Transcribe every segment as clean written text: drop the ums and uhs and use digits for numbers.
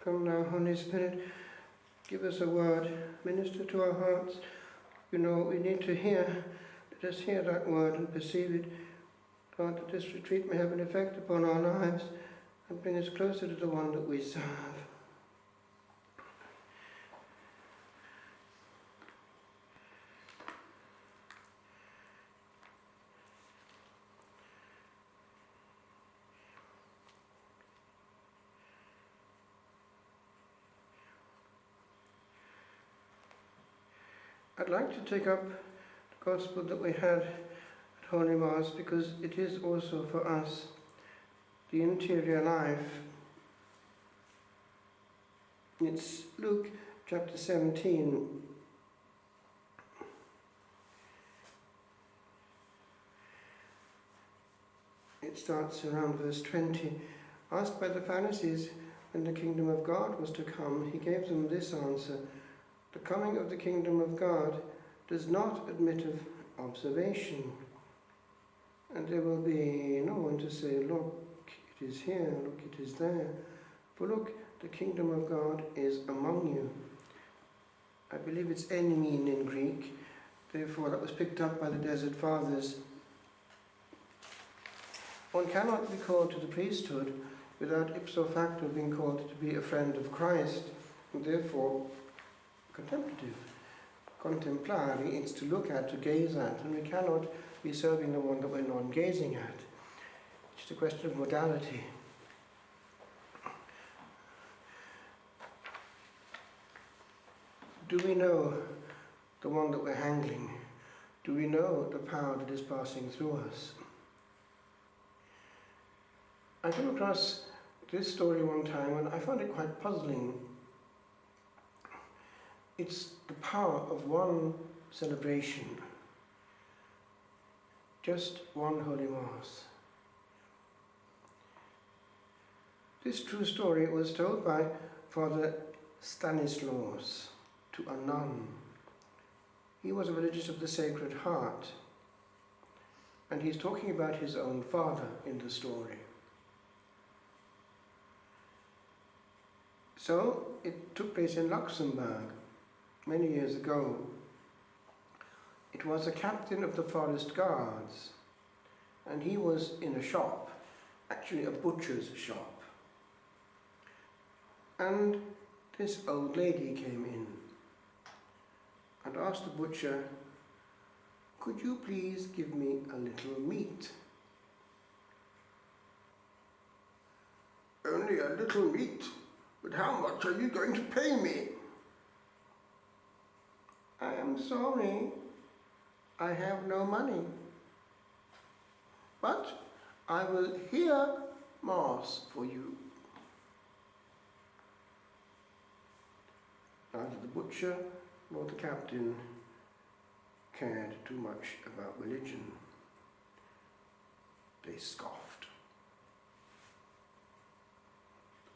Come now, Holy Spirit, give us a word, minister to our hearts. You know what we need to hear. Let us hear that word and perceive it. God, that this retreat may have an effect upon our lives and bring us closer to the one that we serve. I'd like to take up the Gospel that we had at Holy Mass because it is also for us the interior life. It's Luke chapter 17. It starts around verse 20. Asked by the Pharisees when the kingdom of God was to come, he gave them this answer: the coming of the kingdom of God does not admit of observation. And there will be no one to say, look, it is here, look, it is there. For look, the kingdom of God is among you. I believe it's enemin in Greek, therefore that was picked up by the Desert Fathers. One cannot be called to the priesthood without ipso facto being called to be a friend of Christ, and therefore contemplative. Contemplare, it's to look at, to gaze at, and we cannot be serving the one that we're not gazing at. It's just a question of modality. Do we know the one that we're handling? Do we know the power that is passing through us? I came across this story one time and I found it quite puzzling. It's the power of one celebration, just one Holy Mass. This true story was told by Father Stanislaus to a nun. He was a religious of the Sacred Heart, and he's talking about his own father in the story. So it took place in Luxembourg many years ago. It was a captain of the forest guards, and he was in a shop, actually a butcher's shop. And this old lady came in and asked the butcher, "Could you please give me a little meat?" "Only a little meat? But how much are you going to pay me?" "I am sorry, I have no money. But I will hear Mass for you." Neither the butcher nor the captain cared too much about religion. They scoffed.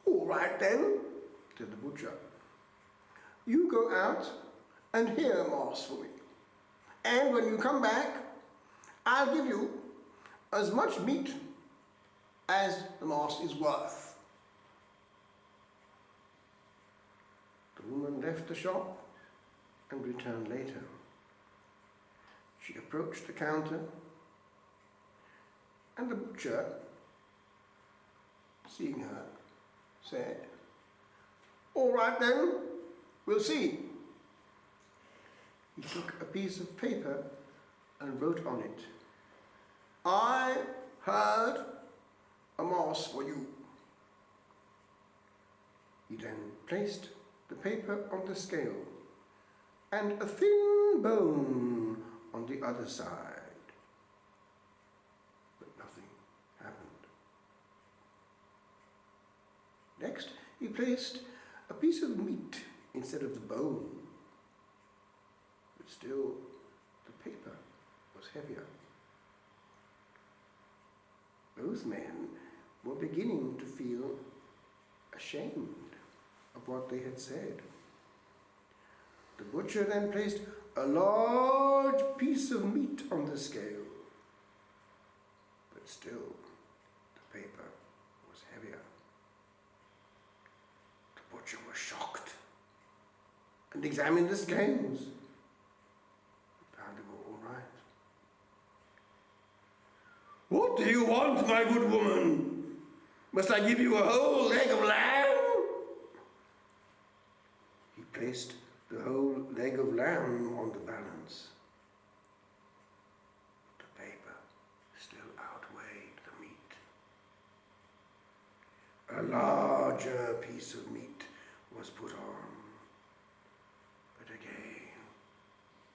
"All right then," said the butcher. "You go out and hear Mass for me. And when you come back, I'll give you as much meat as the Mass is worth." The woman left the shop and returned later. She approached the counter, and the butcher, seeing her, said, "All right then, we'll see." He took a piece of paper and wrote on it, "I heard a Mass for you." He then placed the paper on the scale and a thin bone on the other side. But nothing happened. Next, he placed a piece of meat instead of the bone. But still, the paper was heavier. Both men were beginning to feel ashamed of what they had said. The butcher then placed a large piece of meat on the scale, but still the paper was heavier. The butcher was shocked and examined the scales. Found they were all right. "What do you want, my good woman? Must I give you a whole leg of lamb?" He placed the whole leg of lamb on the balance. The paper still outweighed the meat. A larger piece of meat was put on, but again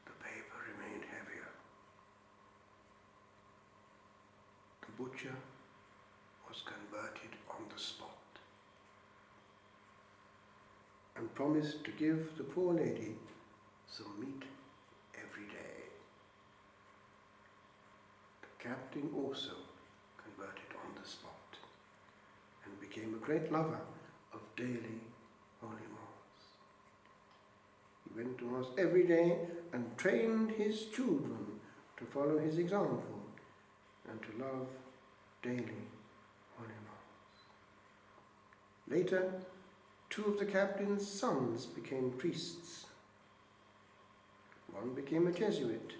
the paper remained heavier. The butcher was converted on the spot and promised to give the poor lady some meat every day. The captain also converted on the spot and became a great lover of daily holy mass. He went to mass every day and trained his children to follow his example and to love daily holy mass. Later, 2 of the captain's sons became priests. One became a Jesuit,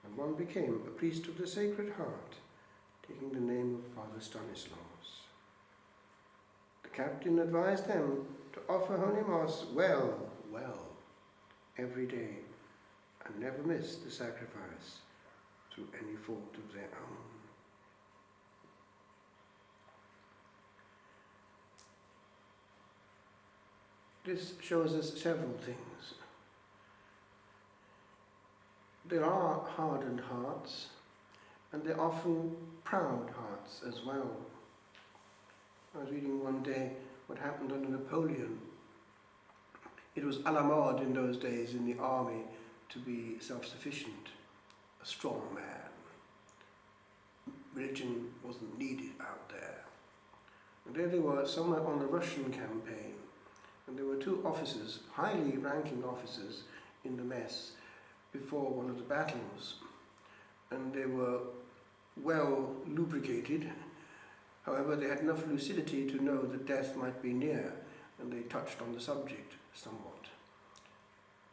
and one became a priest of the Sacred Heart, taking the name of Father Stanislaus. The captain advised them to offer Holy Mass well, every day, and never miss the sacrifice through any fault of their own. This shows us several things. There are hardened hearts, and there are often proud hearts as well. I was reading one day what happened under Napoleon. It was à la mode in those days in the army to be self-sufficient, a strong man. Religion wasn't needed out there. And there they were, somewhere on the Russian campaign, and there were 2 officers, highly ranking officers, in the mess before one of the battles. And they were well lubricated. However, they had enough lucidity to know that death might be near, and they touched on the subject somewhat.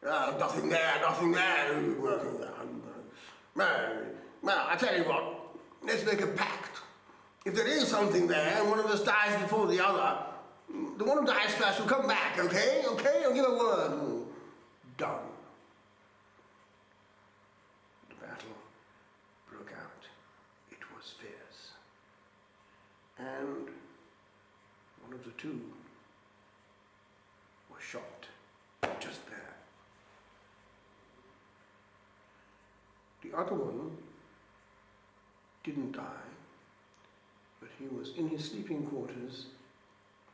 Nothing there. Well, I tell you what, let's make a pact. If there is something there and one of us dies before the other, the one who dies first will come back, okay? Okay? I'll give a word. Done. The battle broke out. It was fierce. And one of the 2 was shot just there. The other one didn't die, but he was in his sleeping quarters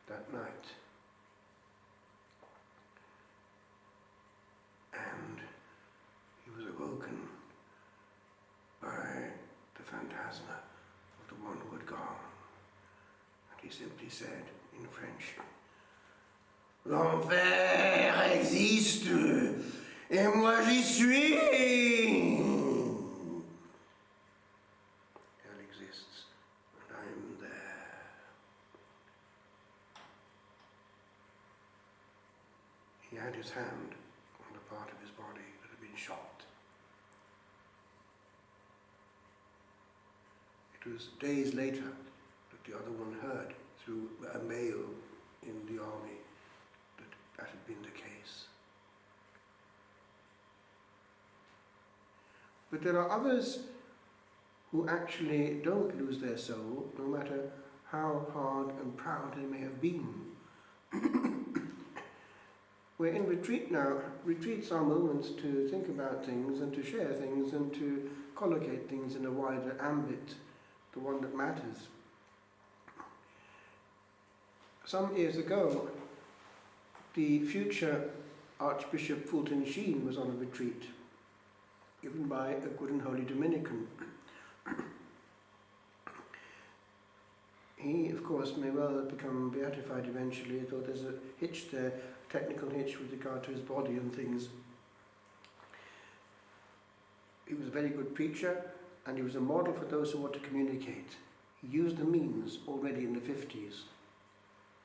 that night. And he was awoken by the phantasma of the one who had gone. And he simply said in French, "L'enfer existe, et moi j'y suis." Hell exists, and I am there. He had his hand on the part of his body that had been shot. It was days later that the other one heard through a mail in the army that had been the case. But there are others who actually don't lose their soul, no matter how hard and proud they may have been. We're in retreat now. Retreats are moments to think about things and to share things and to collocate things in a wider ambit, the one that matters. Some years ago, the future Archbishop Fulton Sheen was on a retreat given by a good and holy Dominican. He, of course, may well become beatified eventually, though there's a hitch there, a technical hitch with regard to his body and things. He was a very good preacher, and he was a model for those who want to communicate. He used the means already in the 50s.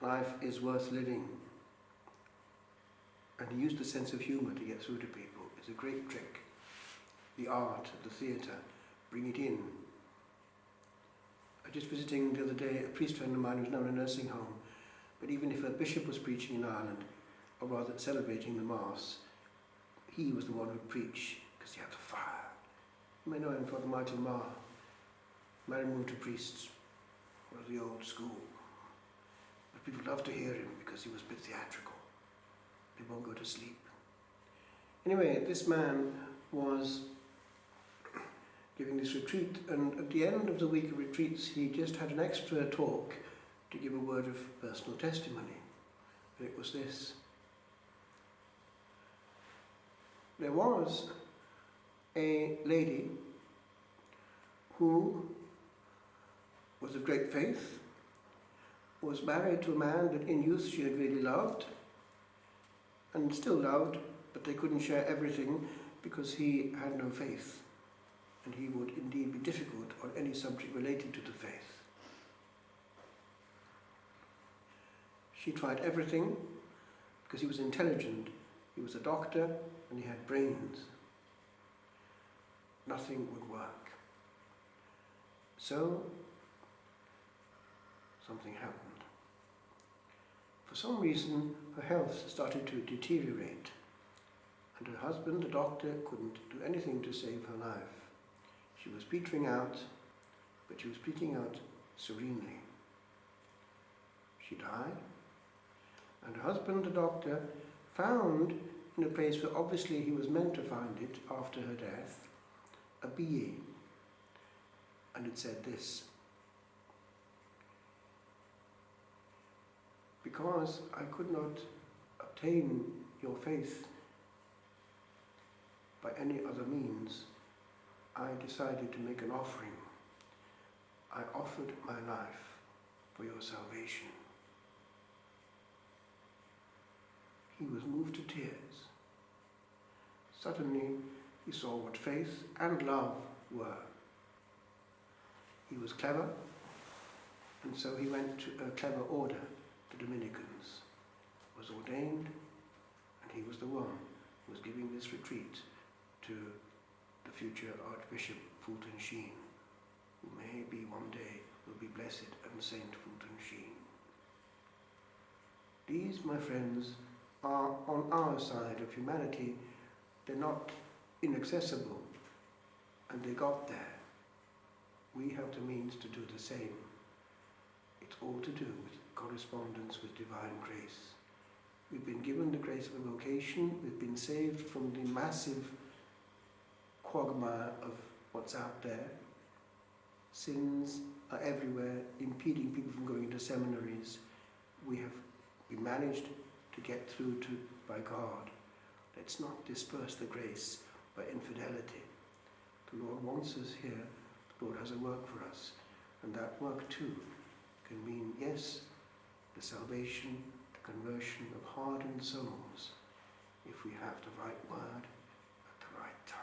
Life is worth living. And he used a sense of humour to get through to people. It's a great trick. The art, the theatre, bring it in. I was just visiting the other day a priest friend of mine who's now in a nursing home, but even if a bishop was preaching in Ireland, or rather celebrating the Mass, he was the one who preached, because he had the fire. You may know him, Father Michael Marr, Marimuta priests, one of the old school. But people love to hear him because he was a bit theatrical. They won't go to sleep. Anyway, this man was giving this retreat, and at the end of the week of retreats, he just had an extra talk to give a word of personal testimony. And it was this. There was a lady who was of great faith, was married to a man that in youth she had really loved, and still loved, but they couldn't share everything because he had no faith, and he would indeed be difficult on any subject related to the faith. She tried everything because he was intelligent. He was a doctor and he had brains. Nothing would work. So, something happened. For some reason, her health started to deteriorate, and her husband, the doctor, couldn't do anything to save her life. She was petering out, but she was petering out serenely. She died, and her husband, the doctor, found in a place where obviously he was meant to find it after her death, a billet, and it said this: because I could not obtain your faith by any other means, I decided to make an offering. I offered my life for your salvation. He was moved to tears. Suddenly, he saw what faith and love were. He was clever, and so he went to a clever order, the Dominicans, was ordained, and he was the one who was giving this retreat to the future Archbishop Fulton Sheen, who maybe one day will be blessed and Saint Fulton Sheen. These, my friends, are on our side of humanity. They're not inaccessible, and they got there. We have the means to do the same. It's all to do with correspondence with divine grace. We've been given the grace of a vocation. We've been saved from the massive quagmire of what's out there. Sins are everywhere, impeding people from going to seminaries. We managed to get through to by God. Let's not disperse the grace by infidelity. The Lord wants us here. The Lord has a work for us. And that work too can mean, yes, the salvation, the conversion of hardened souls, if we have the right word at the right time.